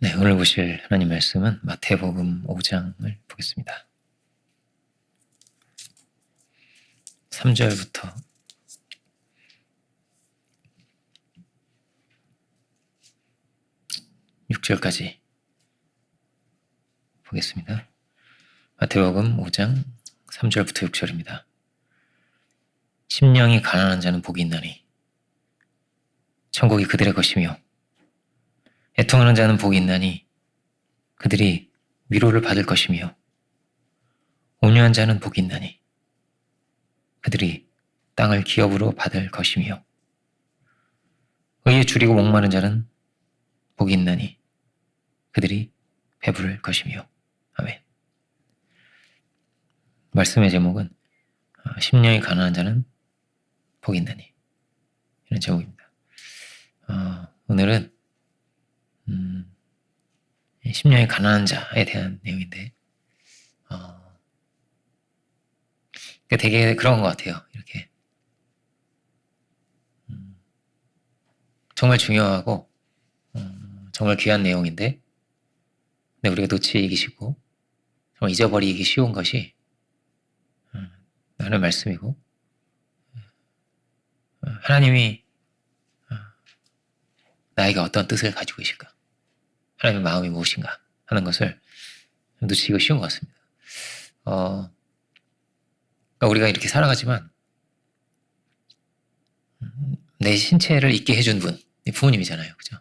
네, 오늘 보실 하나님 말씀은 마태복음 5장을 보겠습니다. 3절부터 6절까지 보겠습니다. 마태복음 5장 3절부터 6절입니다. 심령이 가난한 자는 복이 있나니 천국이 그들의 것이며 애통하는 자는 복이 있나니 그들이 위로를 받을 것이며 온유한 자는 복이 있나니 그들이 땅을 기업으로 받을 것이며 의에 줄이고 목마른 자는 복이 있나니 그들이 배부를 것이며. 아멘. 말씀의 제목은 심령이 가난한 자는 복이 있나니, 이런 제목입니다. 오늘은 심령이 가난한 자에 대한 내용인데 되게 그런 것 같아요. 이렇게 정말 중요하고 정말 귀한 내용인데 근데 우리가 놓치기 쉽고 정말 잊어버리기 쉬운 것이 하나님의 말씀이고 하나님이 나에게 어떤 뜻을 가지고 계실까, 하나님의 마음이 무엇인가 하는 것을 놓치기가 쉬운 것 같습니다. 그러니까 우리가 이렇게 살아가지만 내 신체를 있게 해준 분, 부모님이잖아요. 그죠?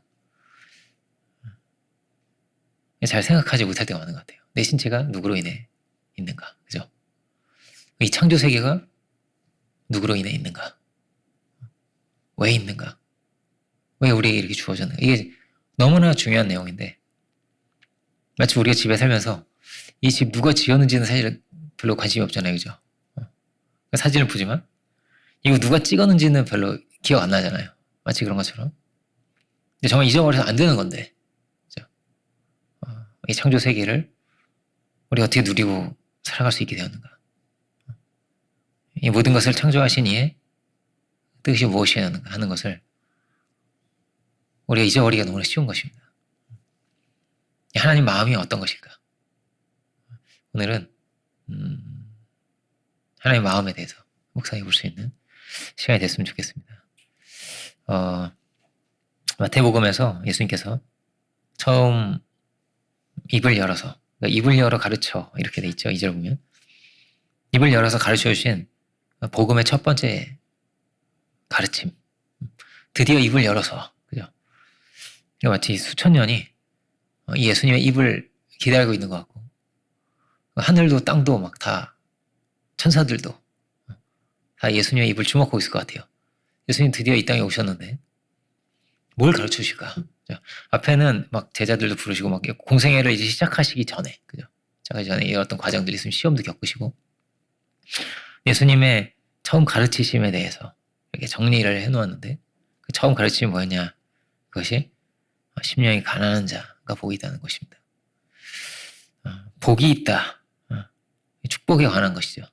잘 생각하지 못할 때가 많은 것 같아요. 내 신체가 누구로 인해 있는가? 그죠? 이 창조 세계가 누구로 인해 있는가? 왜 있는가? 왜 우리에게 이렇게 주어졌는가? 이게 너무나 중요한 내용인데 마치 우리가 집에 살면서 이 집 누가 지었는지는 사실 별로 관심이 없잖아요. 그죠? 사진을 보지만 이거 누가 찍었는지는 별로 기억 안 나잖아요. 마치 그런 것처럼. 근데 정말 잊어버려서 안 되는 건데, 그죠? 이 창조 세계를 우리가 어떻게 누리고 살아갈 수 있게 되었는가? 이 모든 것을 창조하신 이의 뜻이 무엇이었는가 하는 것을 우리가 잊어버리기가 너무나 쉬운 것입니다. 하나님 마음이 어떤 것일까? 오늘은 하나님 마음에 대해서 묵상해 볼 수 있는 시간이 됐으면 좋겠습니다. 마태복음에서 예수님께서 처음 입을 열어서, 그러니까 입을 열어 가르쳐 이렇게 돼 있죠. 2절 보면 입을 열어서 가르쳐 주신 복음의 첫 번째 가르침, 드디어 입을 열어서, 그죠? 마치 수천 년이 예수님의 입을 기다리고 있는 것 같고 하늘도 땅도 막 다 천사들도 다 예수님의 입을 주목하고 있을 것 같아요. 예수님 드디어 이 땅에 오셨는데 뭘 가르쳐 주실까? 앞에는 막 제자들도 부르시고 막 공생애를 이제 시작하시기 전에, 그죠? 시작하기 전에 어떤 과정들이 있으면 시험도 겪으시고 예수님의 처음 가르치심에 대해서 이렇게 정리를 해놓았는데 그 처음 가르침이 뭐였냐? 그것이 심령이 가난한 자가 복이 있다는 것입니다. 복이 있다. 축복에 관한 것이죠.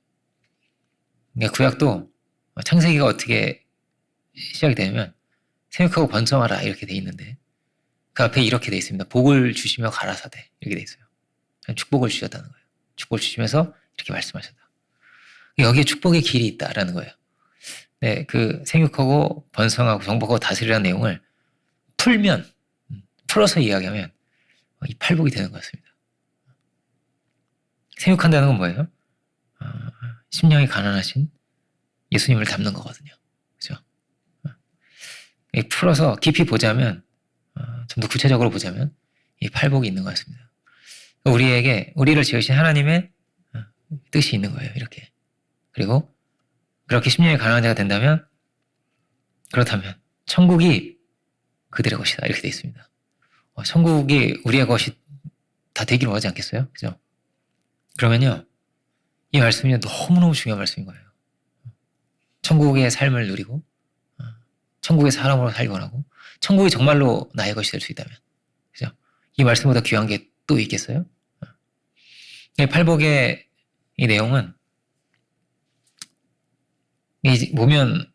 그러니까 구약도 창세기가 어떻게 시작이 되면 생육하고 번성하라 이렇게 돼 있는데 그 앞에 이렇게 돼 있습니다. 복을 주시며 가라사대 이렇게 돼 있어요. 축복을 주셨다는 거예요. 축복을 주시면서 이렇게 말씀하셨다. 여기에 축복의 길이 있다라는 거예요. 네, 그 생육하고 번성하고 정복하고 다스리라는 내용을 풀어서 이야기하면 이 팔복이 되는 것 같습니다. 생육한다는 건 뭐예요? 심령이 가난하신 예수님을 닮는 거거든요. 그죠? 풀어서 깊이 보자면, 좀 더 구체적으로 보자면, 이 팔복이 있는 것 같습니다. 우리를 지으신 하나님의 뜻이 있는 거예요, 이렇게. 그리고, 그렇게 심령이 가난한 자가 된다면, 그렇다면, 천국이 그들의 것이다, 이렇게 되어 있습니다. 천국이 우리의 것이 다 되기를 원하지 않겠어요? 그죠? 그러면요, 이 말씀이 너무너무 중요한 말씀인 거예요. 천국의 삶을 누리고 천국의 사람으로 살기 원하고 천국이 정말로 나의 것이 될 수 있다면, 그죠? 이 말씀보다 귀한 게 또 있겠어요? 팔복의 이 내용은 보면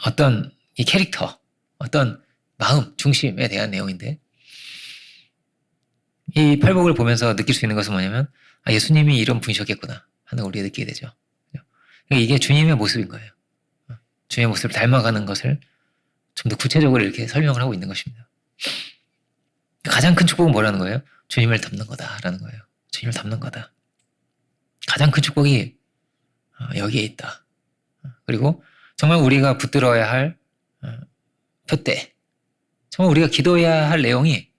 어떤 이 캐릭터, 어떤 마음 중심에 대한 내용인데 이 팔복을 보면서 느낄 수 있는 것은 뭐냐면 예수님이 이런 분이셨겠구나 하는 걸 우리가 느끼게 되죠. 그러니까 이게 주님의 모습인 거예요. 주님의 모습을 닮아가는 것을 좀 더 구체적으로 이렇게 설명을 하고 있는 것입니다. 가장 큰 축복은 뭐라는 거예요? 주님을 닮는 거다라는 거예요. 주님을 닮는 거다. 가장 큰 축복이 여기에 있다. 그리고 정말 우리가 붙들어야 할 표대, 정말 우리가 기도해야 할 내용이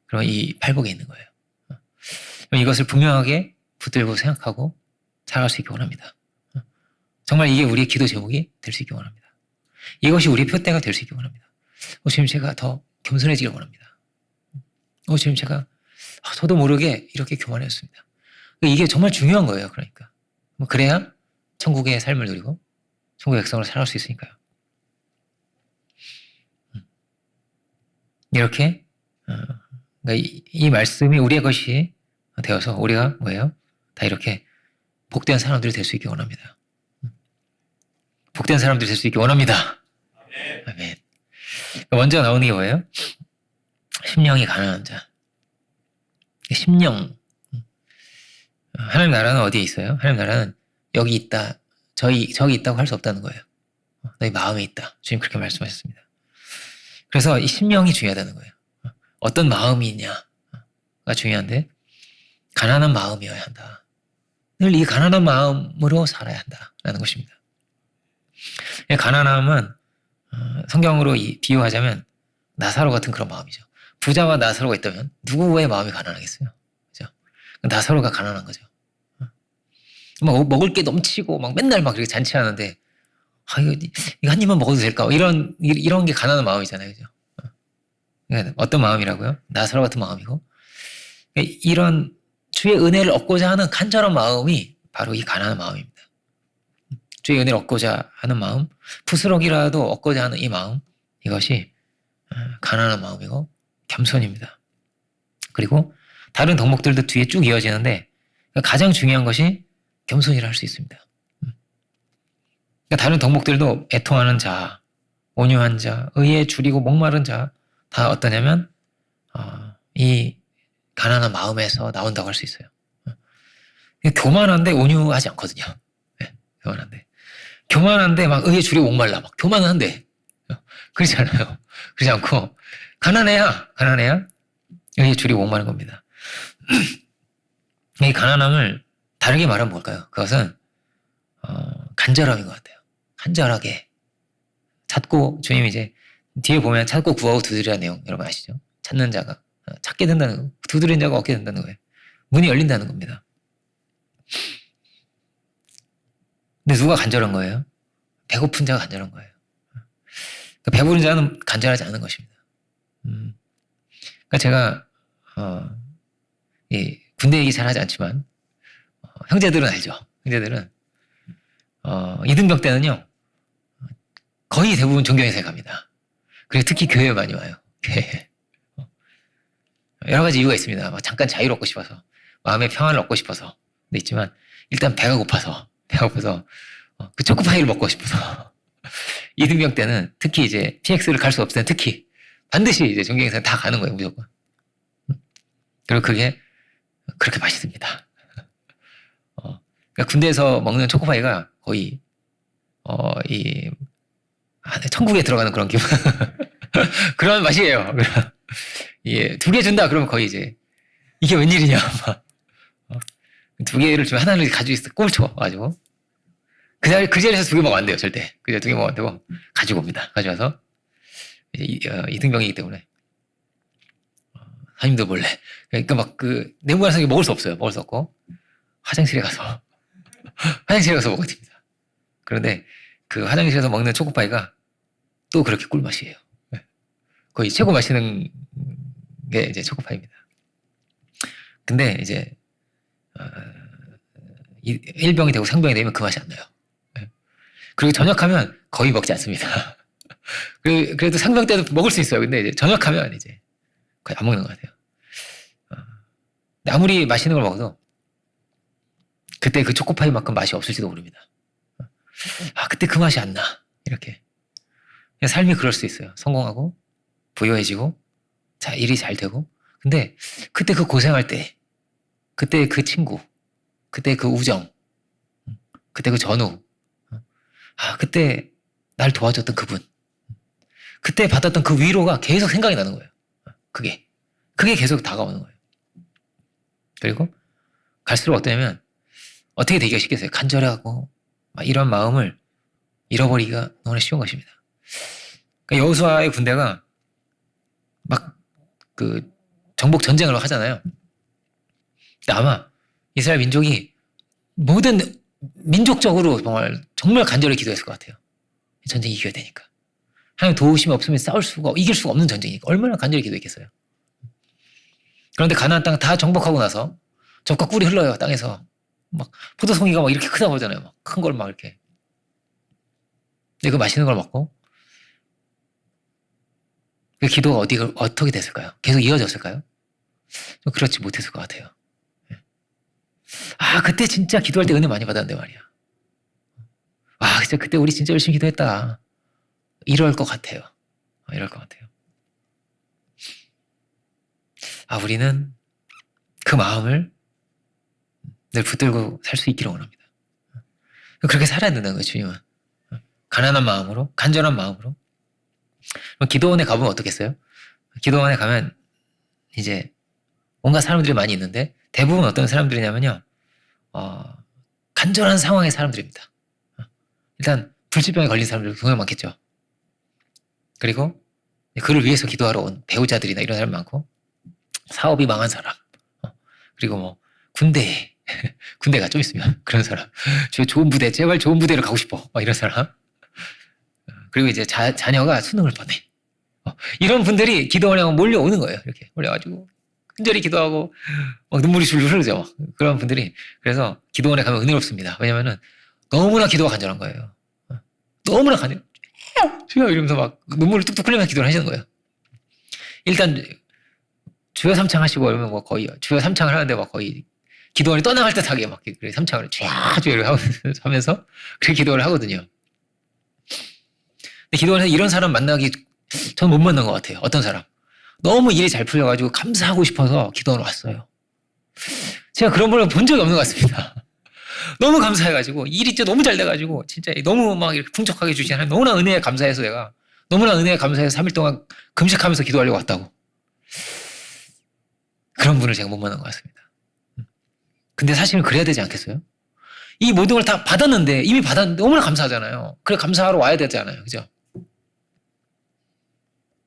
그럼 이 팔복에 있는 거예요. 이것을 분명하게 붙들고 생각하고 살아갈 수 있기 원합니다. 정말 이게 우리의 기도 제목이 될 수 있기 원합니다. 이것이 우리의 표대가 될 수 있기 원합니다. 주님 제가 더 겸손해지길 원합니다. 주님 제가 저도 모르게 이렇게 교만했습니다. 이게 정말 중요한 거예요. 그러니까 그래야 천국의 삶을 누리고 천국의 백성으로 살아갈 수 있으니까요. 이렇게 그러니까 이 말씀이 우리의 것이 되어서 우리가 뭐예요? 다 이렇게 복된 사람들이 될 수 있기 원합니다. 복된 사람들이 될 수 있기 원합니다. 아멘. 먼저 나오는 게 뭐예요? 심령이 가난한 자. 심령. 하나님 나라는 어디에 있어요? 하나님 나라는 여기 있다, 저기 있다고 할 수 없다는 거예요. 너희 마음에 있다. 주님 그렇게 말씀하셨습니다. 그래서 이 심령이 중요하다는 거예요. 어떤 마음이냐가 중요한데 가난한 마음이어야 한다. 늘 이 가난한 마음으로 살아야 한다라는 것입니다. 가난함은 성경으로 비유하자면 나사로 같은 그런 마음이죠. 부자와 나사로가 있다면 누구의 마음이 가난하겠어요? 그죠? 나사로가 가난한 거죠. 막 먹을 게 넘치고 막 맨날 막 그렇게 잔치하는데 이거 한 입만 먹어도 될까? 이런 게 가난한 마음이잖아요, 그죠? 그러니까 어떤 마음이라고요? 나사로 같은 마음이고 이런 주의 은혜를 얻고자 하는 간절한 마음이 바로 이 가난한 마음입니다. 주의 은혜를 얻고자 하는 마음, 부스럭이라도 얻고자 하는 이 마음, 이것이 가난한 마음이고 겸손입니다. 그리고 다른 덕목들도 뒤에 쭉 이어지는데 가장 중요한 것이 겸손이라 할 수 있습니다. 그러니까 다른 덕목들도 애통하는 자, 온유한 자, 의에 줄이고 목마른 자 다 어떠냐면 이 가난한 마음에서 나온다고 할 수 있어요. 교만한데 온유하지 않거든요. 네, 교만한데 막 의에 줄이고 목말라 막 교만한데 그렇지 않아요. 그렇지 않고 가난해야 의에 줄이고 목마른 겁니다. 이 가난함을 다르게 말하면 뭘까요? 그것은 간절함인 것 같아요. 간절하게 찾고, 주님이 이제 뒤에 보면 찾고 구하고 두드리라는 내용 여러분 아시죠? 찾는 자가 찾게 된다는 거, 두드리는 자가 얻게 된다는 거예요. 문이 열린다는 겁니다. 근데 누가 간절한 거예요? 배고픈 자가 간절한 거예요. 그러니까 배부른 자는 간절하지 않은 것입니다. 그러니까 제가 군대 얘기 잘 하지 않지만 형제들은 알죠. 형제들은 이등병 때는요 거의 대부분 존경회사에 갑니다. 그리고 특히 교회에 많이 와요. 교회. 여러 가지 이유가 있습니다. 막 잠깐 자유를 얻고 싶어서, 마음의 평안을 얻고 싶어서. 근데 있지만 일단 배가 고파서 그 초코파이를 먹고 싶어서 이등병 때는 특히 이제 PX를 갈 수 없을 때 특히 반드시 이제 존경회사에 다 가는 거예요, 무조건. 그리고 그게 그렇게 맛있습니다. 그러니까 군대에서 먹는 초코파이가 거의 천국에 들어가는 그런 기분. 그런 맛이에요. 예, 2개 준다 그러면 거의 이제 이게 웬일이냐 막 2개를 주면 하나를 가지고 있어 꼴쳐가지고 그 자리에서 2개 먹으면 안 돼요 절대. 그 자리에 2개 먹으면 안 되고 가지고 옵니다. 가져와서 이제 이등병이기 때문에 사님도 몰래 그러니까 막 그 내무관석에 먹을 수 없어요. 먹을 수 없고 화장실에 가서 먹어야 됩니다. 그런데 그 화장실에서 먹는 초코파이가 또 그렇게 꿀맛이에요. 거의 최고 맛있는 게 이제 초코파이입니다. 근데 이제 1병이 되고 상병이 되면 그 맛이 안 나요. 그리고 전역하면 거의 먹지 않습니다. 그래도 상병 때도 먹을 수 있어요. 근데 이제 전역하면 이제 거의 안 먹는 것 같아요. 근데 아무리 맛있는 걸 먹어도 그때 그 초코파이만큼 맛이 없을지도 모릅니다. 그때 그 맛이 안 나. 이렇게. 삶이 그럴 수 있어요. 성공하고, 부유해지고, 일이 잘 되고, 근데 그때 그 고생할 때, 그때 그 친구, 그때 그 우정, 그때 그 전우, 그때 날 도와줬던 그분, 그때 받았던 그 위로가 계속 생각이 나는 거예요. 그게 계속 다가오는 거예요. 그리고 갈수록 어떠냐면 어떻게 되기가 쉽겠어요. 간절하고 막 이런 마음을 잃어버리기가 너무나 쉬운 것입니다. 그러니까 여호수아의 군대가 막 그 정복 전쟁을 하잖아요. 근데 아마 이스라엘 민족이 모든 민족적으로 정말 간절히 기도했을 것 같아요. 전쟁 이겨야 되니까. 하나님 도우심이 없으면 이길 수가 없는 전쟁이니까 얼마나 간절히 기도했겠어요. 그런데 가나안 땅 다 정복하고 나서 젖과 꿀이 흘러요. 땅에서 막 포도송이가 막 이렇게 크다 보잖아요. 막 큰 걸 막 이렇게. 근데 그 맛있는 걸 먹고 그 기도가 어떻게 됐을까요? 계속 이어졌을까요? 좀 그렇지 못했을 것 같아요. 그때 진짜 기도할 때 은혜 많이 받았는데 말이야. 진짜 그때 우리 진짜 열심히 기도했다. 이럴 것 같아요. 이럴 것 같아요. 우리는 그 마음을 늘 붙들고 살 수 있기를 원합니다. 그렇게 살아야 된다는 거예요, 주님은. 가난한 마음으로, 간절한 마음으로. 기도원에 가보면 어떻겠어요? 기도원에 가면 이제 온갖 사람들이 많이 있는데 대부분 어떤 사람들이냐면요. 간절한 상황의 사람들입니다. 일단 불치병에 걸린 사람들 굉장히 많겠죠. 그리고 그를 위해서 기도하러 온 배우자들이나 이런 사람 많고 사업이 망한 사람 그리고 뭐 군대가 좀 있으면 그런 사람 좋은 부대 제발 좋은 부대로 가고 싶어 이런 사람 그리고 이제 자녀가 수능을 보내 이런 분들이 기도원에 몰려오는 거예요. 이렇게 몰려가지고 간절히 기도하고 막 눈물이 줄줄 흐르죠. 그런 분들이 그래서 기도원에 가면 은혜롭습니다. 왜냐면은 너무나 기도가 간절한 거예요. 너무나 간절 주여 이러면서 막 눈물을 뚝뚝 흘리면서 기도를 하시는 거예요. 일단 주여 삼창 하시고 이러면 뭐 거의 주여 삼창을 하는데 막 거의 기도원이 떠나갈 듯하게 막 그래 삼창을 주여 하면서 그렇게 기도를 하거든요. 근데 기도원에서 이런 사람 만나기 저는 못 만난 것 같아요. 어떤 사람 너무 일이 잘 풀려가지고 감사하고 싶어서 기도원에 왔어요. 제가 그런 분을 본 적이 없는 것 같습니다. 너무 감사해가지고 일이 진짜 너무 잘 돼가지고 진짜 너무 막 이렇게 풍족하게 주신 하나님 너무나 은혜에 감사해서 내가 너무나 은혜에 감사해서 3일 동안 금식하면서 기도하려고 왔다고. 그런 분을 제가 못 만난 것 같습니다. 근데 사실은 그래야 되지 않겠어요? 이 모든 걸 다 받았는데 이미 받았는데 너무나 감사하잖아요. 그래 감사하러 와야 되잖아요. 그죠?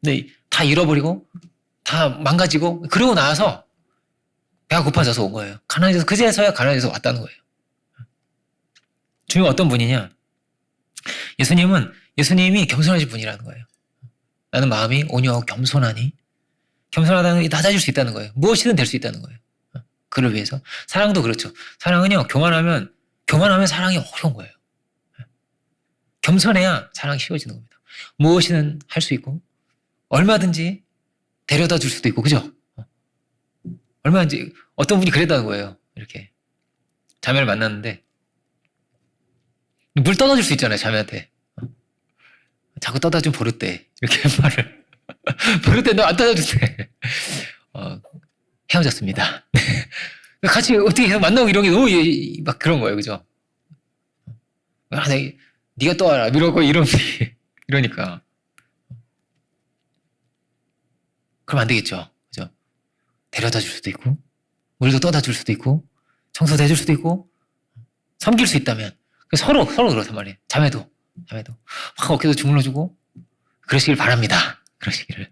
근데 다 잃어버리고 다 망가지고 그러고 나서 배가 고파져서 온 거예요. 가난해져서 그제서야 가난해져서 왔다는 거예요. 주님은 어떤 분이냐? 예수님이 겸손하신 분이라는 거예요. 나는 마음이 온유하고 겸손하니 겸손하다는 게 낮아질 수 있다는 거예요. 무엇이든 될 수 있다는 거예요. 그를 위해서. 사랑도 그렇죠. 사랑은요, 교만하면 사랑이 어려운 거예요. 겸손해야 사랑이 쉬워지는 겁니다. 무엇이든 할 수 있고, 얼마든지 데려다 줄 수도 있고, 그죠? 얼마든지, 어떤 분이 그랬다는 거예요. 이렇게. 자매를 만났는데, 물 떠다 줄 수 있잖아요, 자매한테. 자꾸 떠다 좀 버릇대. 이렇게 말을. 버릇대, 너 안 떠다 주대. 헤어졌습니다. 같이 어떻게 계속 만나고 이런 게 너무 막 그런 거예요. 그죠? 네가 떠와라. 이러고 이러니까. 그럼 안 되겠죠. 그죠? 데려다 줄 수도 있고, 물도 떠다 줄 수도 있고, 청소도 해줄 수도 있고, 섬길 수 있다면. 서로 그렇단 말이에요. 자매도. 막 어깨도 주물러주고, 그러시길 바랍니다. 그러시기를.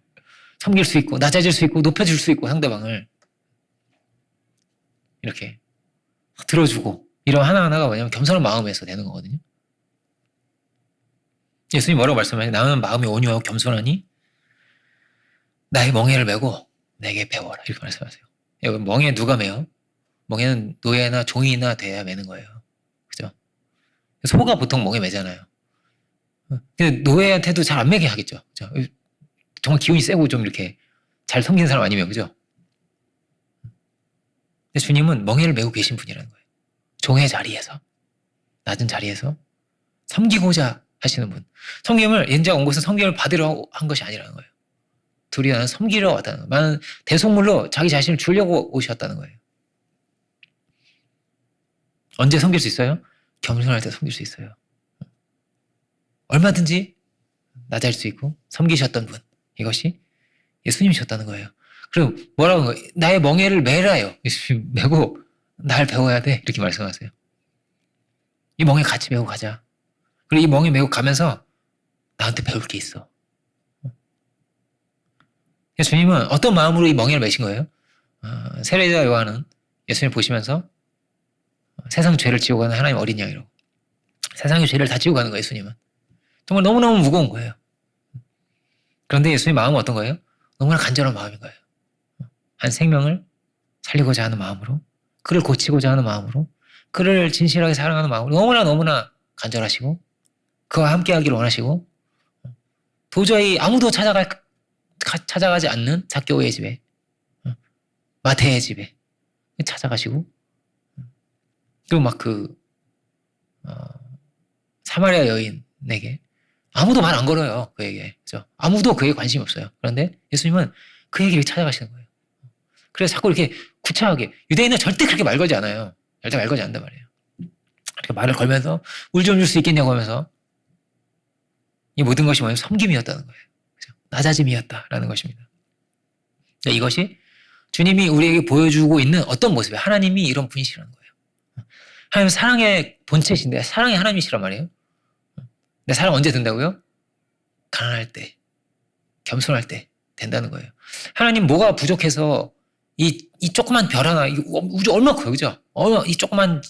섬길 수 있고, 낮아질 수 있고, 높여줄 수 있고, 상대방을. 이렇게 들어주고 이런 하나하나가 뭐냐면 겸손한 마음에서 되는 거거든요. 예수님 뭐라고 말씀하세요? 나는 마음이 온유하고 겸손하니 나의 멍에를 메고 내게 배워라 이렇게 말씀하세요. 여러분 멍에 누가 메요? 멍에는 노예나 종이나 돼야 매는 거예요. 그죠? 소가 보통 멍에 매잖아요. 근데 노예한테도 잘 안 매게 하겠죠. 그죠? 정말 기운이 세고 좀 이렇게 잘 섬기는 사람 아니면 그죠? 근데 주님은 멍에를 메고 계신 분이라는 거예요. 종의 자리에서, 낮은 자리에서 섬기고자 하시는 분. 성경을, 인자가 온 것은 성경을 받으려 한 것이 아니라는 거예요. 둘이 나는 섬기러 왔다는 거예요. 나는 대속물로 자기 자신을 주려고 오셨다는 거예요. 언제 섬길 수 있어요? 겸손할 때 섬길 수 있어요. 얼마든지 낮아질 수 있고 섬기셨던 분, 이것이 예수님이셨다는 거예요. 그리고 뭐라고 하는 거예요? 나의 멍에를 매라요. 예수님 메고 날 배워야 돼. 이렇게 말씀하세요. 이 멍에 같이 메고 가자. 그리고 이 멍에 메고 가면서 나한테 배울 게 있어. 예수님은 어떤 마음으로 이 멍에를 메신 거예요? 세례자 요한은 예수님 보시면서 세상 죄를 지고 가는 하나님 어린 양이라고. 세상의 죄를 다 지고 가는 거예요, 예수님은. 정말 너무너무 무거운 거예요. 그런데 예수님 마음은 어떤 거예요? 너무나 간절한 마음인 거예요. 한 생명을 살리고자 하는 마음으로, 그를 고치고자 하는 마음으로, 그를 진실하게 사랑하는 마음으로 너무나 간절하시고 그와 함께 하기를 원하시고 도저히 아무도 찾아가지 않는 삭개오의 집에, 마태의 집에 찾아가시고, 그리고 막 사마리아 여인에게 아무도 말 안 걸어요. 그에게. 그죠? 아무도 그에게 관심이 없어요. 그런데 예수님은 그에게 찾아가시는 거예요. 그래서 자꾸 이렇게 구차하게, 유대인은 절대 그렇게 말 걸지 않아요. 절대 말 걸지 않는단 말이에요. 이렇게 말을 걸면서 물 좀 줄 수 있겠냐고 하면서 이 모든 것이 뭐냐면 섬김이었다는 거예요. 그죠? 낮아짐이었다라는 것입니다. 이것이 주님이 우리에게 보여주고 있는 어떤 모습이에요. 하나님이 이런 분이시라는 거예요. 하나님은 사랑의 본체신데 사랑의 하나님이시란 말이에요. 근데 사랑 언제 된다고요? 가난할 때, 겸손할 때 된다는 거예요. 하나님 뭐가 부족해서 이 조그만 별 하나, 우주 얼마나 커요, 그죠? 이 조그만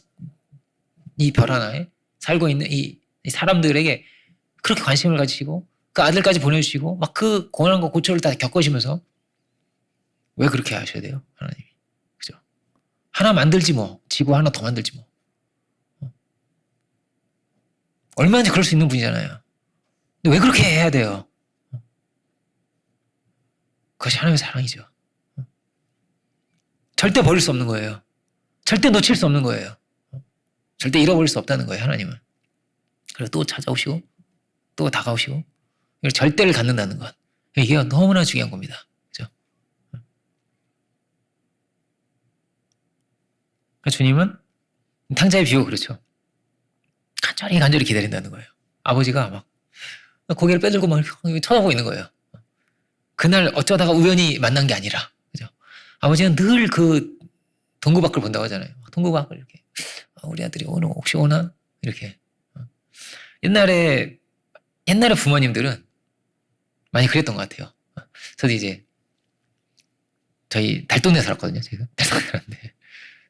이 별 하나에 살고 있는 이 사람들에게 그렇게 관심을 가지시고 그 아들까지 보내주시고 막 그 고난과 고초를 다 겪으시면서 왜 그렇게 하셔야 돼요, 하나님이? 그죠? 하나 만들지 뭐, 지구 하나 더 만들지 뭐. 얼마든지 그럴 수 있는 분이잖아요. 근데 왜 그렇게 해야 돼요? 그것이 하나님의 사랑이죠. 절대 버릴 수 없는 거예요. 절대 놓칠 수 없는 거예요. 절대 잃어버릴 수 없다는 거예요, 하나님은. 그래서 또 찾아오시고 또 다가오시고 절대를 갖는다는 것. 이게 너무나 중요한 겁니다. 그죠? 주님은 탕자의 비유 그렇죠. 간절히 기다린다는 거예요. 아버지가 막 고개를 빼들고 막 쳐다보고 있는 거예요. 그날 어쩌다가 우연히 만난 게 아니라, 그죠? 아버지는 늘 그 동구 밖을 본다고 하잖아요. 동구 밖을 이렇게, 우리 아들이 오늘 혹시 오나? 이렇게. 옛날에 부모님들은 많이 그랬던 것 같아요. 저도 이제 저희 달동네 살았거든요. 제가 달동네 살았는데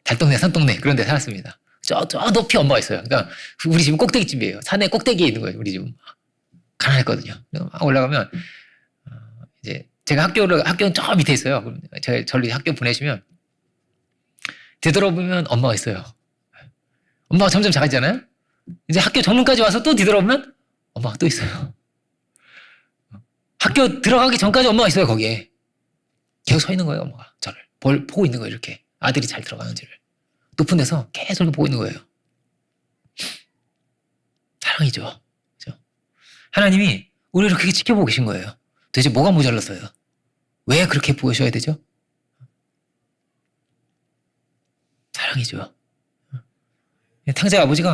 달동네 산동네 그런 데 살았습니다. 저 높이 엄마가 있어요. 그러니까 우리 집은 꼭대기집이에요. 산의 꼭대기에 있는 거예요. 우리 집은 가난했거든요. 막 올라가면 이제 제가 학교는 저 밑에 있어요. 그럼 저를 학교 보내시면 뒤돌아보면 엄마가 있어요. 엄마가 점점 작아지잖아요. 이제 학교 정문까지 와서 또 뒤돌아보면 엄마가 또 있어요. 학교 들어가기 전까지 엄마가 있어요. 거기에 계속 서 있는 거예요. 엄마가 저를 보고 있는 거예요. 이렇게 아들이 잘 들어가는지를 높은 데서 계속 이렇게 보고 있는 거예요. 사랑이죠. 그렇죠? 하나님이 우리를 그렇게 지켜보고 계신 거예요. 도대체 뭐가 모자랐어요? 왜 그렇게 보셔야 되죠? 사랑이죠. 탕자의 아버지는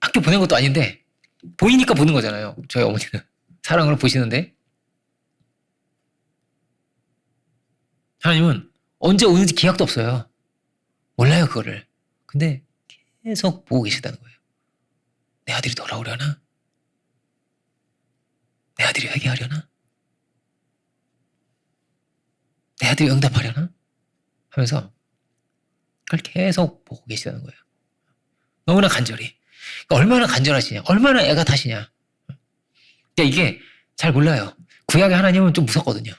학교 보낸 것도 아닌데 보이니까 보는 거잖아요. 저희 어머니는 사랑으로 보시는데 하나님은 언제 오는지 기약도 없어요. 몰라요, 그거를. 근데 계속 보고 계시다는 거예요. 내 아들이 돌아오려나? 내 아들이 회개하려나? 내 아들이 응답하려나? 하면서 그걸 계속 보고 계시다는 거예요. 너무나 간절히. 그러니까 얼마나 간절하시냐, 얼마나 애가 타시냐. 그러니까 이게 잘 몰라요. 구약의 하나님은 좀 무섭거든요.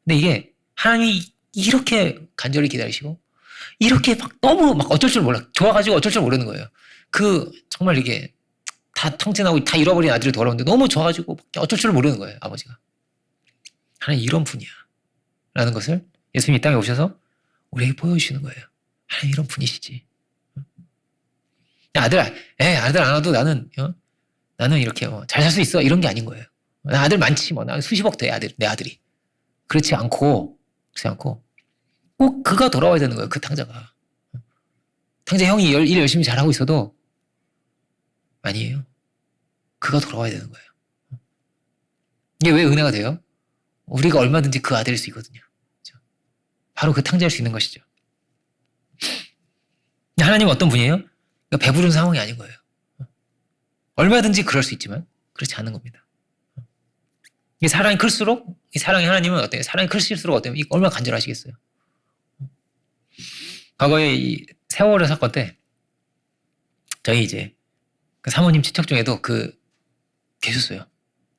근데 이게 하나님이 이렇게 간절히 기다리시고 이렇게 막 너무 막 어쩔 줄 몰라. 좋아가지고 어쩔 줄 모르는 거예요. 정말 이게 다 탕진하고 다 잃어버린 아들이 돌아오는데 너무 좋아가지고 어쩔 줄 모르는 거예요, 아버지가. 하나님 이런 분이야. 라는 것을 예수님이 이 땅에 오셔서 우리에게 보여주시는 거예요. 하나님 이런 분이시지. 아들 안 와도 나는 이렇게 잘 살 수 있어. 이런 게 아닌 거예요. 나 아들 많지 뭐. 나 수십억 돼 내 아들이. 그렇지 않고 꼭 그가 돌아와야 되는 거예요. 그 탕자가. 탕자 형이 일 열심히 잘하고 있어도 아니에요. 그가 돌아와야 되는 거예요. 이게 왜 은혜가 돼요? 우리가 얼마든지 그 아들일 수 있거든요. 그렇죠? 바로 그 탕자일 수 있는 것이죠. 하나님은 어떤 분이에요? 그러니까 배부른 상황이 아닌 거예요. 얼마든지 그럴 수 있지만 그렇지 않은 겁니다. 이 사랑이 클수록, 이 사랑의 하나님은 어때요? 사랑이 클수록 어때요? 이거 얼마나 간절하시겠어요? 과거에 이 세월호 사건 때 저희 이제 그 사모님 친척 중에도 계셨어요.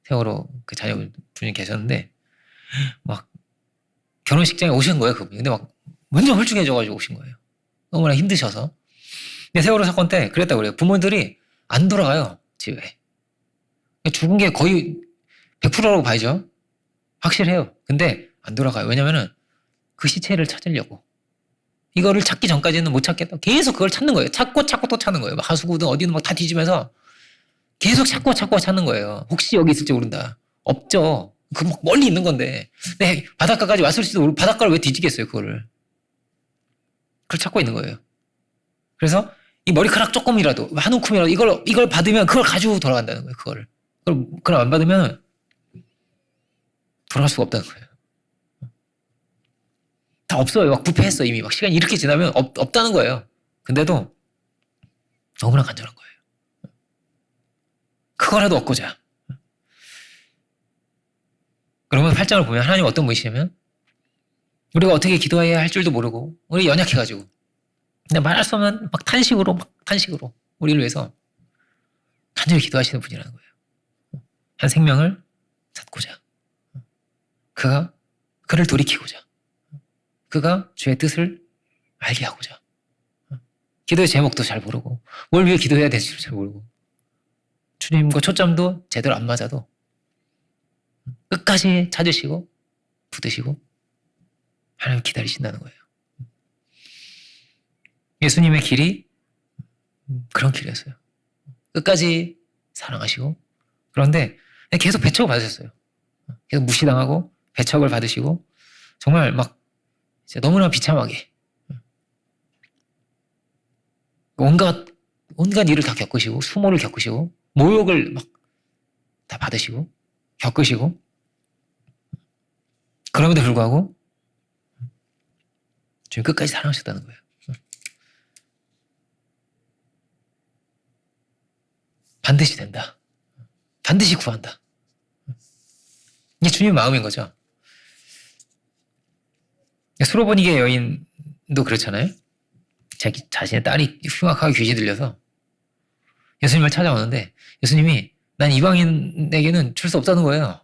세월호 그 자녀분이 계셨는데 막 결혼식장에 오신 거예요, 그분이. 근데 막 완전 홀쭉해져가지고 오신 거예요. 너무나 힘드셔서. 근데 세월호 사건 때 그랬다고 그래요. 부모들이 안 돌아가요, 집에. 죽은 게 거의 100%라고 봐야죠. 확실해요. 근데 안 돌아가요. 왜냐면은 그 시체를 찾으려고. 이거를 찾기 전까지는 못 찾겠다. 계속 그걸 찾는 거예요. 찾고 또 찾는 거예요. 하수구든 어디든 막 다 뒤지면서 계속 찾고 찾는 거예요. 혹시 여기 있을지 모른다. 없죠. 그 막 멀리 있는 건데. 근데 바닷가까지 왔을지도 모르고 바닷가를 왜 뒤지겠어요, 그거를. 그걸 찾고 있는 거예요. 그래서 이 머리카락 조금이라도, 한 움큼이라도 이걸 받으면 그걸 가지고 돌아간다는 거예요, 그거를. 그걸 안 받으면 돌아갈 수가 없다는 거예요. 다 없어요. 막 부패했어, 이미. 막 시간이 이렇게 지나면 없다는 거예요. 근데도 너무나 간절한 거예요. 그거라도 얻고자. 그러면 8장을 보면 하나님 어떤 분이시냐면 우리가 어떻게 기도해야 할 줄도 모르고 우리 연약해가지고 근데 말할 수 없는 막 탄식으로 우리를 위해서 간절히 기도하시는 분이라는 거예요. 한 생명을 찾고자. 그를 돌이키고자. 그가 주의 뜻을 알게 하고자. 기도의 제목도 잘 모르고 뭘 위해 기도해야 될지도 잘 모르고 주님과 초점도 제대로 안 맞아도 끝까지 찾으시고 붙드시고 하나님 기다리신다는 거예요. 예수님의 길이 그런 길이었어요. 끝까지 사랑하시고 그런데 계속 배척을 받으셨어요. 계속 무시당하고 배척을 받으시고 정말 막 너무나 비참하게 온갖 일을 다 겪으시고 수모를 겪으시고 모욕을 막 다 받으시고 겪으시고 그럼에도 불구하고 주님 끝까지 사랑하셨다는 거예요. 반드시 된다. 반드시 구한다. 이게 주님의 마음인 거죠. 수로보니게 여인도 그렇잖아요. 자기 자신의 딸이 흉악하게 귀신 들려서 예수님을 찾아오는데 예수님이 난 이방인에게는 줄 수 없다는 거예요.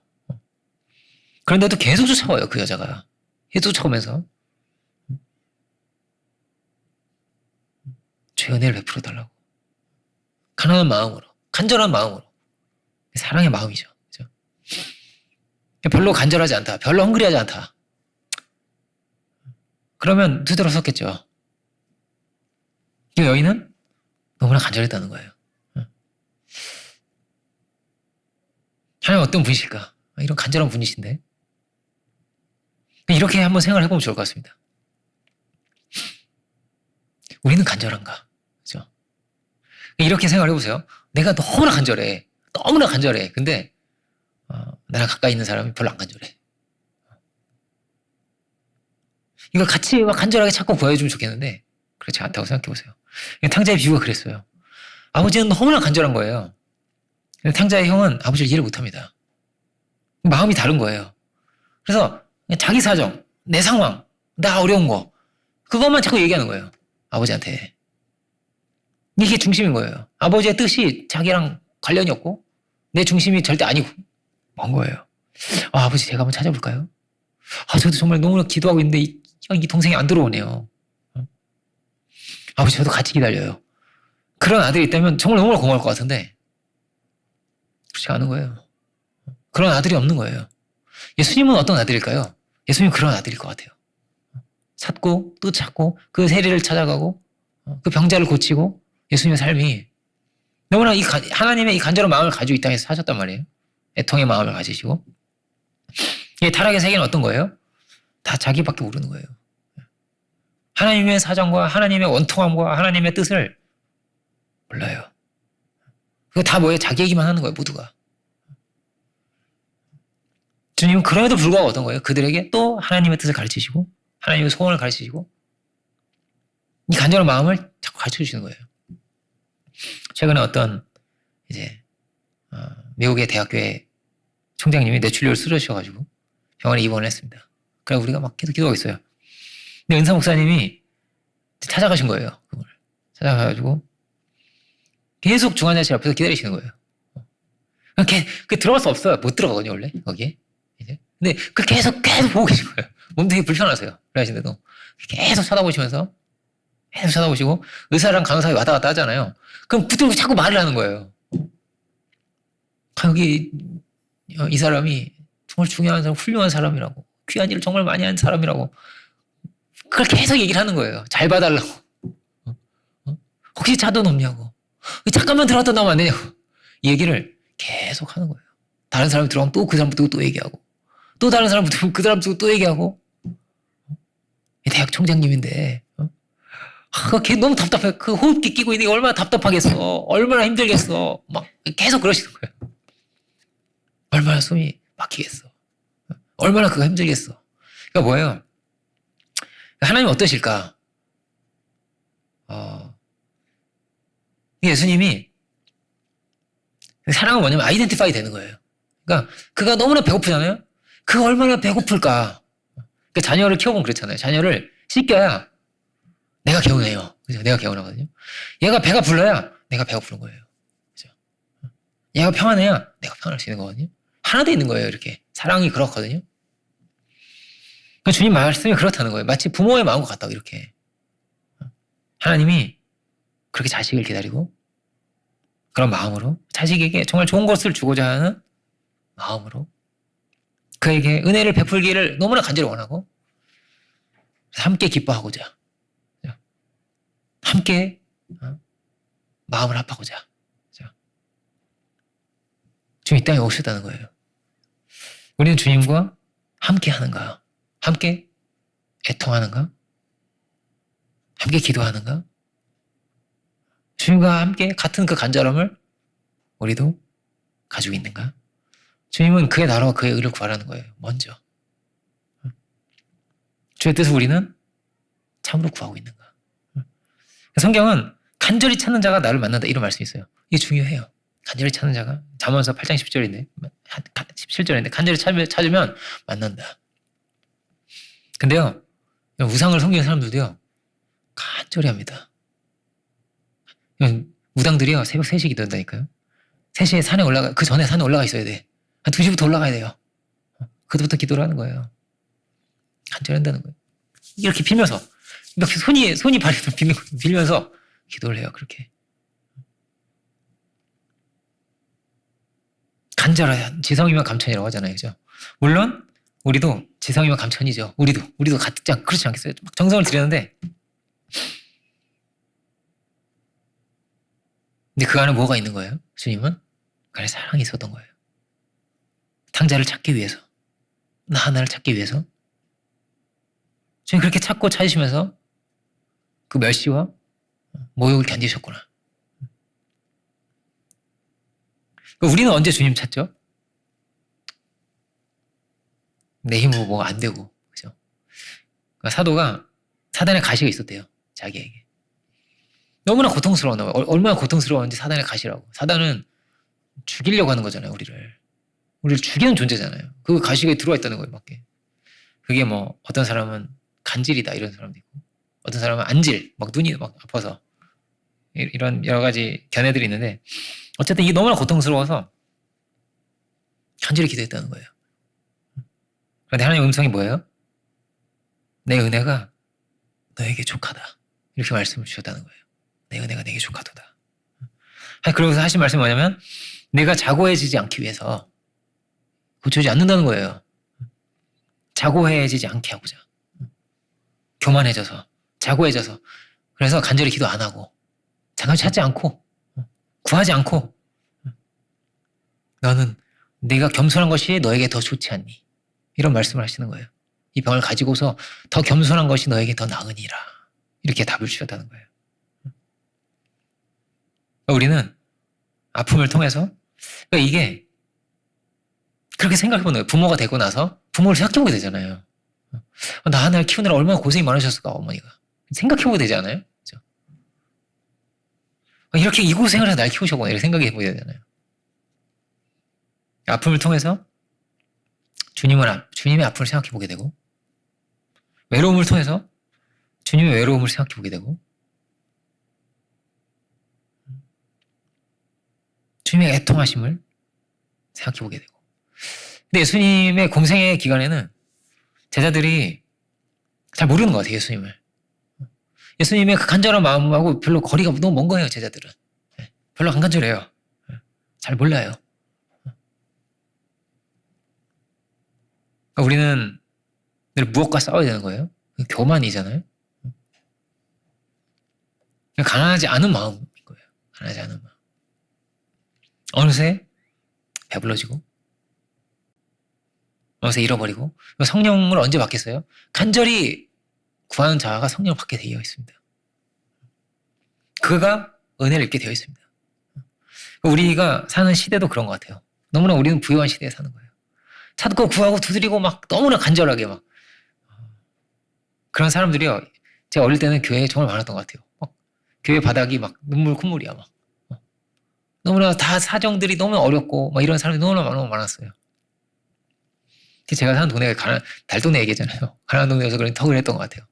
그런데도 계속 쫓아와요, 그 여자가. 계속 쫓아오면서 주의 은혜를 베풀어 달라고. 가난한 마음으로, 간절한 마음으로. 사랑의 마음이죠. 그렇죠? 별로 간절하지 않다. 별로 헝그리하지 않다. 그러면 두드러 섰겠죠. 이 여인은 너무나 간절했다는 거예요. 하나님 어떤 분이실까? 이런 간절한 분이신데. 이렇게 한번 생각을 해보면 좋을 것 같습니다. 우리는 간절한가? 그죠? 이렇게 생각을 해보세요. 내가 너무나 간절해. 너무나 간절해. 근데, 나랑 가까이 있는 사람이 별로 안 간절해. 이걸 같이 간절하게 찾고 구해주면 좋겠는데, 그렇지 않다고 생각해보세요. 탕자의 비유가 그랬어요. 아버지는 너무나 간절한 거예요. 근데 탕자의 형은 아버지를 이해를 못합니다. 마음이 다른 거예요. 그래서 자기 사정, 내 상황, 나 어려운 거 그것만 자꾸 얘기하는 거예요. 아버지한테. 이게 중심인 거예요. 아버지의 뜻이 자기랑 관련이 없고 내 중심이 절대 아니고 먼 거예요. 아버지 제가 한번 찾아볼까요? 저도 정말 너무나 기도하고 있는데 이 동생이 안 들어오네요. 아버지 저도 같이 기다려요. 그런 아들이 있다면 정말 너무나 고마울 것 같은데 그렇지 않은 거예요. 그런 아들이 없는 거예요. 예수님은 어떤 아들일까요? 예수님은 그런 아들일 것 같아요. 찾고 또 찾고 그 세리를 찾아가고 그 병자를 고치고 예수님의 삶이 너무나 하나님의 이 간절한 마음을 가지고 이 땅에서 사셨단 말이에요. 애통의 마음을 가지시고. 이 타락의 세계는 어떤 거예요? 다 자기밖에 모르는 거예요. 하나님의 사정과 하나님의 원통함과 하나님의 뜻을 몰라요. 그거 다 뭐예요? 자기 얘기만 하는 거예요, 모두가. 주님은 그럼에도 불구하고 어떤 거예요? 그들에게 또 하나님의 뜻을 가르치시고 하나님의 소원을 가르치시고 이 간절한 마음을 자꾸 가르쳐 주시는 거예요. 최근에 어떤 이제 미국의 대학교의 총장님이 뇌출혈을 쓰러지셔가지고 병원에 입원을 했습니다. 그래서 우리가 막 계속 기도하고 있어요. 근데 은사 목사님이 찾아가신 거예요. 그걸 찾아가가지고 계속 중환자실 앞에서 기다리시는 거예요. 그 들어갈 수 없어요. 못 들어가거든요, 원래 거기에. 이제. 근데 그 계속 보고 계신 거예요. 몸 되게 불편하세요. 그러시는데도 계속 쳐다보시면서 계속 쳐다보시고 의사랑 간호사가 왔다 갔다 하잖아요. 그럼 붙들고 자꾸 말을 하는 거예요. 여기 이 사람이 정말 중요한 사람, 훌륭한 사람이라고, 귀한 일을 정말 많이 한 사람이라고 그걸 계속 얘기를 하는 거예요. 잘 봐달라고. 혹시 자돈 없냐고. 잠깐만 들어갔다 나오면 안 되냐고. 이 얘기를 계속 하는 거예요. 다른 사람이 들어가면 또 그 사람 붙들고 또 얘기하고 또 다른 사람 붙들고 그 사람 붙들고 또 얘기하고 대학 총장님인데 걔 너무 답답해. 그 호흡기 끼고 있는 게 얼마나 답답하겠어. 얼마나 힘들겠어. 막 계속 그러시는 거예요. 얼마나 숨이 막히겠어. 얼마나 그거 힘들겠어. 그러니까 뭐예요? 하나님 어떠실까? 예수님이 사랑은 뭐냐면 아이덴티파이 되는 거예요. 그러니까 그가 너무나 배고프잖아요. 그가 얼마나 배고플까? 그러니까 자녀를 키워보면 그렇잖아요. 자녀를 씻겨야 내가 개운해요. 그죠? 내가 개운하거든요. 얘가 배가 불러야 내가 배가 부른 거예요. 그죠? 얘가 평안해야 내가 평안할 수 있는 거거든요. 하나 돼 있는 거예요. 이렇게 사랑이 그렇거든요. 그러니까 주님 말씀이 그렇다는 거예요. 마치 부모의 마음과 같다고 이렇게. 하나님이 그렇게 자식을 기다리고 그런 마음으로 자식에게 정말 좋은 것을 주고자 하는 마음으로 그에게 은혜를 베풀기를 너무나 간절히 원하고 함께 기뻐하고자 함께 마음을 합하고자 주님 이 땅에 오셨다는 거예요. 우리는 주님과 함께 하는가? 함께 애통하는가? 함께 기도하는가? 주님과 함께 같은 그 간절함을 우리도 가지고 있는가? 주님은 그의 나라와 그의 의를 구하라는 거예요. 먼저. 주의 뜻을 우리는 참으로 구하고 있는가? 성경은 간절히 찾는 자가 나를 만난다 이런 말씀이 있어요. 이게 중요해요. 간절히 찾는 자가 잠언서 8장 17절인데 간절히 찾으면 만난다. 근데요. 우상을 섬기는 사람들도요. 간절히 합니다. 무당들이요. 새벽 3시에 기도한다니까요. 3시에 산에 그 전에 산에 올라가 있어야 돼. 한 2시부터 올라가야 돼요. 그때부터 기도를 하는 거예요. 간절히 한다는 거예요. 이렇게 빌면서 이렇게 손이 발에서 빌면서 기도를 해요. 그렇게. 간절한 지성이면 감천이라고 하잖아요. 그죠? 물론 우리도 지성이면 감천이죠. 우리도 그렇지 않겠어요? 막 정성을 들였는데 근데 그 안에 뭐가 있는 거예요? 주님은 그 안에 사랑이 있었던 거예요. 탕자를 찾기 위해서 나 하나를 찾기 위해서 주님 그렇게 찾으시면서 그 멸시와 모욕을 견디셨구나. 우리는 언제 주님 찾죠? 내 힘으로 뭐가 안 되고, 그죠? 그러니까 사도가 사단의 가시가 있었대요. 자기에게. 너무나 고통스러웠나 봐요. 얼마나 고통스러웠는지 사단의 가시라고. 사단은 죽이려고 하는 거잖아요, 우리를 죽이는 존재잖아요. 그 가시가 들어와 있다는 거예요, 밖에. 그게 뭐, 어떤 사람은 간질이다, 이런 사람도 있고, 어떤 사람은 안질, 막 눈이 막 아파서, 이런 여러 가지 견해들이 있는데, 어쨌든 이게 너무나 고통스러워서 간절히 기도했다는 거예요. 그런데 하나님의 음성이 뭐예요? 내 은혜가 너에게 족하다. 이렇게 말씀을 주셨다는 거예요. 내 은혜가 내게 족하도다. 그러고서 하신 말씀이 뭐냐면 내가 자고해지지 않기 위해서 고쳐지지 않는다는 거예요. 자고해지지 않게 하고자. 교만해져서 자고해져서 그래서 간절히 기도 안 하고 잠깐 찾지 않고 구하지 않고 너는 내가 겸손한 것이 너에게 더 좋지 않니? 이런 말씀을 하시는 거예요. 이 병을 가지고서 더 겸손한 것이 너에게 더 나으니라. 이렇게 답을 주셨다는 거예요. 우리는 아픔을 통해서 이게 그렇게 생각해보는 거예요. 부모가 되고 나서 부모를 생각해보게 되잖아요. 나 하나를 키우느라 얼마나 고생이 많으셨을까 어머니가. 생각해보게 되지 않아요? 그렇죠? 이렇게 이 고생을 해서 날 키우셨구나 이렇게 생각해보게 되잖아요. 아픔을 통해서 주님의 아픔을 생각해보게 되고 외로움을 통해서 주님의 외로움을 생각해보게 되고 주님의 애통하심을 생각해보게 되고 근데 예수님의 공생의 기간에는 제자들이 잘 모르는 것 같아요. 예수님의 그 간절한 마음하고 별로 거리가 너무 먼 거예요. 제자들은 별로 안 간절해요. 잘 몰라요. 우리는 늘 무엇과 싸워야 되는 거예요? 교만이잖아요. 가난하지 않은 마음인 거예요. 가난하지 않은 마음. 어느새 배불러지고 어느새 잃어버리고 성령을 언제 받겠어요? 간절히 구하는 자가 성령을 받게 되어 있습니다. 그가 은혜를 입게 되어 있습니다. 우리가 사는 시대도 그런 것 같아요. 너무나 우리는 부유한 시대에 사는 거예요. 찾고 구하고 두드리고 막 너무나 간절하게 막 그런 사람들이요. 제가 어릴 때는 교회에 정말 많았던 것 같아요. 교회 바닥이 막 눈물 콧물이야 막. 너무나 다 사정들이 너무 어렵고 막 이런 사람들이 너무나 많았어요. 제가 사는 동네가 달동네 얘기잖아요. 가난한 동네여서 더 그랬던 것 같아요.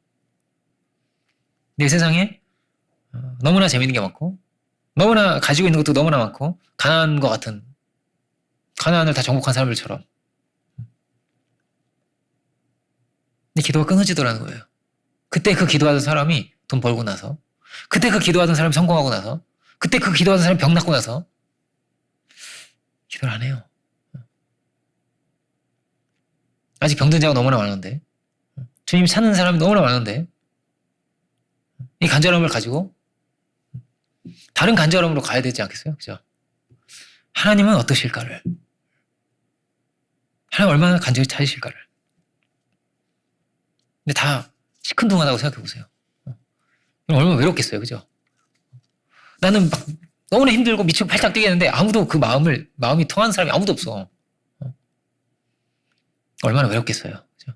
근데 이 세상에 너무나 재밌는 게 많고 너무나 가지고 있는 것도 너무나 많고 가난한 것 같은 가난을 다 정복한 사람들처럼 근데 기도가 끊어지더라는 거예요. 그때 그 기도하던 사람이 돈 벌고 나서 그때 그 기도하던 사람이 성공하고 나서 그때 그 기도하던 사람이 병 낫고 나서 기도를 안 해요. 아직 병든 자가 너무나 많은데 주님 찾는 사람이 너무나 많은데 이 간절함을 가지고 다른 간절함으로 가야 되지 않겠어요? 그죠? 하나님은 어떠실까를 하나님 얼마나 간절히 찾으실까를 근데 다 시큰둥하다고 생각해 보세요. 얼마나 외롭겠어요. 그죠? 나는 막 너무나 힘들고 미치고 팔짝 뛰겠는데 아무도 그 마음이 통하는 사람이 아무도 없어. 얼마나 외롭겠어요. 그죠?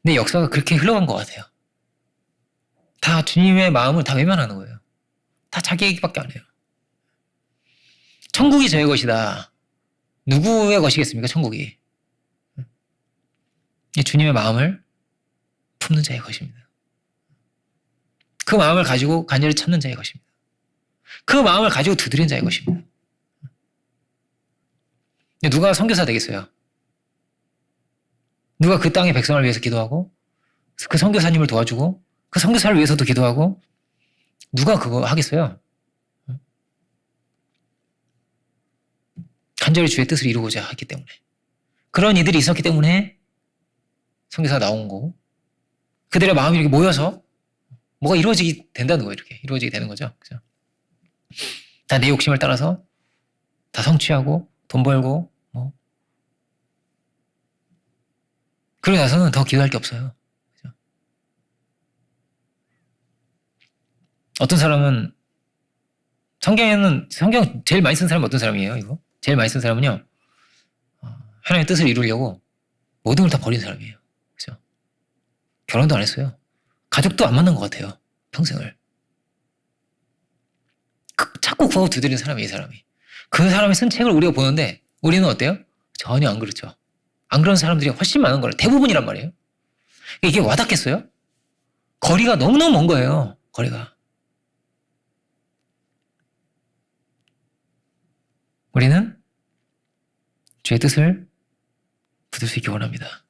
근데 역사가 그렇게 흘러간 것 같아요. 다 주님의 마음을 다 외면하는 거예요. 다 자기 얘기밖에 안 해요. 천국이 저의 것이다. 누구의 것이겠습니까? 천국이. 주님의 마음을 품는 자의 것입니다. 그 마음을 가지고 간절히 찾는 자의 것입니다. 그 마음을 가지고 두드리는 자의 것입니다. 누가 선교사 되겠어요? 누가 그 땅의 백성을 위해서 기도하고 그 선교사님을 도와주고 그 선교사를 위해서도 기도하고 누가 그거 하겠어요? 간절히 주의 뜻을 이루고자 했기 때문에 그런 이들이 있었기 때문에 선교사가 나온 거고 그들의 마음이 이렇게 모여서 뭐가 이루어지게 된다는 거예요. 이렇게 이루어지게 되는 거죠. 그죠? 다 내 욕심을 따라서 다 성취하고 돈 벌고 뭐 그러고 나서는 더 기도할 게 없어요. 그죠? 어떤 사람은 성경 제일 많이 쓴 사람은 어떤 사람이에요? 이거 제일 많이 쓴 사람은요 하나님의 뜻을 이루려고 모든 걸 다 버린 사람이에요. 그죠? 결혼도 안 했어요. 가족도 안 만난 것 같아요. 평생을. 자꾸 구하고 두드리는 사람이 이 사람이. 그 사람이 쓴 책을 우리가 보는데 우리는 어때요? 전혀 안 그렇죠. 안 그런 사람들이 훨씬 많은 거예요. 대부분이란 말이에요. 이게 와닿겠어요? 거리가 너무너무 먼 거예요. 거리가. 우리는 주의 뜻을 붙들 수 있기 원합니다.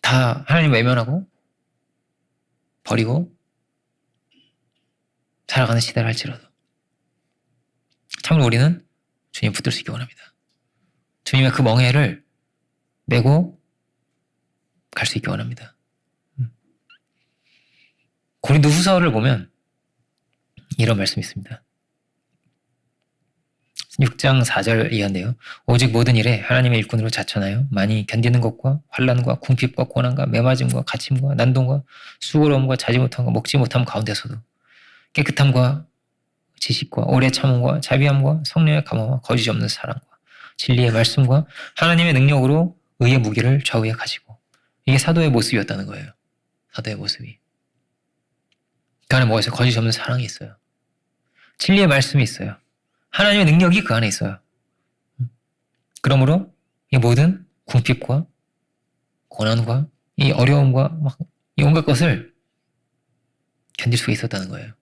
다 하나님 외면하고 버리고 살아가는 시대를 할지라도 참으로 우리는 주님 붙들 수 있기 원합니다. 주님의 그 멍에를 메고 갈 수 있기 원합니다. 고린도후서를 보면 이런 말씀이 있습니다. 6장 4절 이하인데요. 오직 모든 일에 하나님의 일꾼으로 자천하여 많이 견디는 것과 환난과 궁핍과 고난과 매맞음과 갇힘과 난동과 수고로움과 자지 못함과 먹지 못함 가운데서도 깨끗함과 지식과 오래 참음과 자비함과 성령의 감화와 거짓이 없는 사랑과 진리의 말씀과 하나님의 능력으로 의의 무기를 좌우에 가지고, 이게 사도의 모습이었다는 거예요. 사도의 모습이. 그 안에 뭐가 있어요? 거짓이 없는 사랑이 있어요. 진리의 말씀이 있어요. 하나님의 능력이 그 안에 있어요. 그러므로 이 모든 궁핍과 고난과 이 어려움과 막 이 온갖 것을 견딜 수 있었다는 거예요.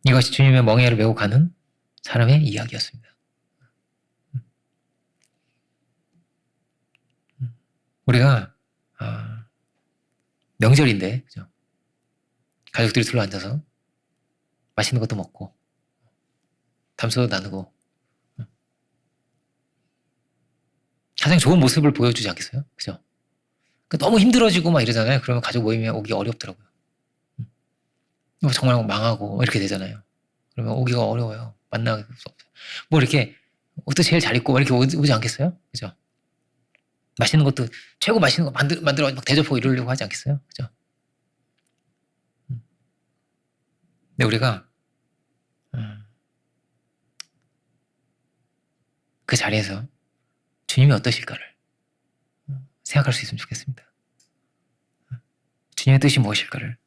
이것이 주님의 멍에를 메고 가는 사람의 이야기였습니다. 우리가 명절인데, 그죠? 가족들이 둘러 앉아서 맛있는 것도 먹고 담소도 나누고 가장 좋은 모습을 보여주지 않겠어요? 그죠? 너무 힘들어지고 막 이러잖아요. 그러면 가족 모임에 오기 어렵더라고요. 정말 망하고 이렇게 되잖아요. 그러면 오기가 어려워요. 만나기 없어요. 뭐 이렇게 옷도 제일 잘 입고 이렇게 오지 않겠어요? 그죠? 맛있는 것도 최고 맛있는 거 만들어 막 대접하고 이러려고 하지 않겠어요? 그죠? 근데 우리가 그 자리에서 주님이 어떠실까를 생각할 수 있으면 좋겠습니다. 주님의 뜻이 무엇일까를.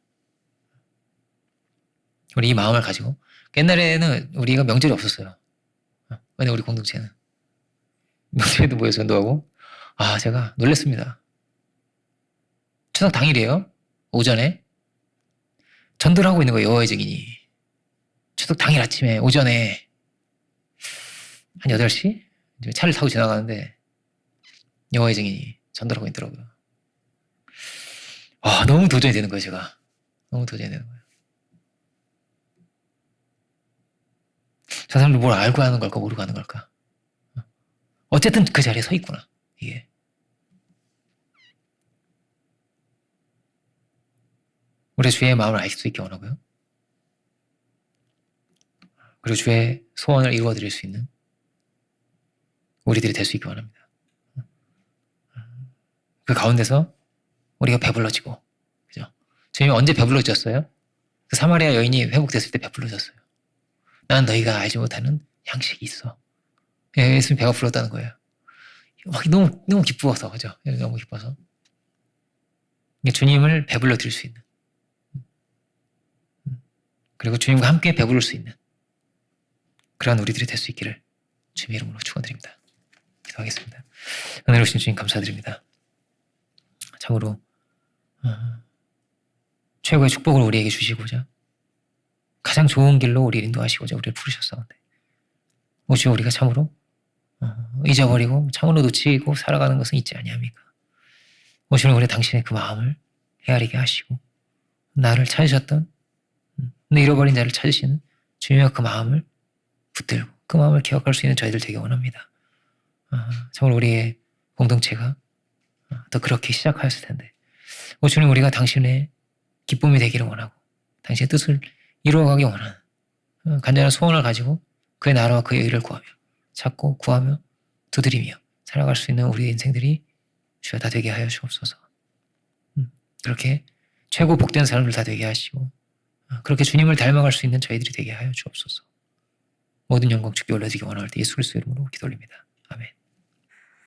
우리 이 마음을 가지고, 옛날에는 우리가 명절이 없었어요. 근데 우리 공동체는 명절에도 모여서 전도하고, 제가 놀랐습니다. 추석 당일이에요. 오전에 전도를 하고 있는 거예요. 여호와의 증인이. 추석 당일 아침에 오전에 한 8시 차를 타고 지나가는데 여호와의 증인이 전도를 하고 있더라고요. 너무 도전이 되는 거예요. 제가 너무 도전이 되는 거예요. 저 사람들 뭘 알고 하는 걸까 모르고 하는 걸까. 어쨌든 그 자리에 서 있구나. 이게 우리 주의 마음을 알 수 있게 원하고요. 그리고 주의 소원을 이루어 드릴 수 있는 우리들이 될 수 있게 원합니다. 그 가운데서 우리가 배불러지고, 그죠? 주님이 언제 배불러졌어요? 그 사마리아 여인이 회복됐을 때 배불러졌어요. 나는 너희가 알지 못하는 양식이 있어. 예수님 배가 불렀다는 거예요. 막 너무 기쁘어서, 그죠? 너무 기뻐서. 주님을 배불러 드릴 수 있는, 그리고 주님과 함께 배부를 수 있는 그러한 우리들이 될 수 있기를 주님의 이름으로 축원드립니다. 기도하겠습니다. 은혜로우신 주님 감사드립니다. 참으로 최고의 축복을 우리에게 주시고자 가장 좋은 길로 우리를 인도하시고자 우리를 부르셨사온데, 오직 우리가 참으로 잊어버리고 참으로 놓치고 살아가는 것은 있지 아니합니까? 오직 우리 당신의 그 마음을 헤아리게 하시고 나를 찾으셨던, 잃어버린 자를 찾으시는 주님의 그 마음을 붙들고 그 마음을 기억할 수 있는 저희들 되게 원합니다. 정말 우리의 공동체가 더 그렇게 시작하였을 텐데, 오 주님, 우리가 당신의 기쁨이 되기를 원하고 당신의 뜻을 이루어가기 원하는 간절한 소원을 가지고 그의 나라와 그의 의를 구하며 찾고 구하며 두드리며 살아갈 수 있는 우리의 인생들이 주여 다 되게 하여 주옵소서. 그렇게 최고 복된 사람들 다 되게 하시고 그렇게 주님을 닮아갈 수 있는 저희들이 되게 하여 주옵소서. 모든 영광 주께 올려드리기 원할 때 예수 그리스도 이름으로 기도드립니다.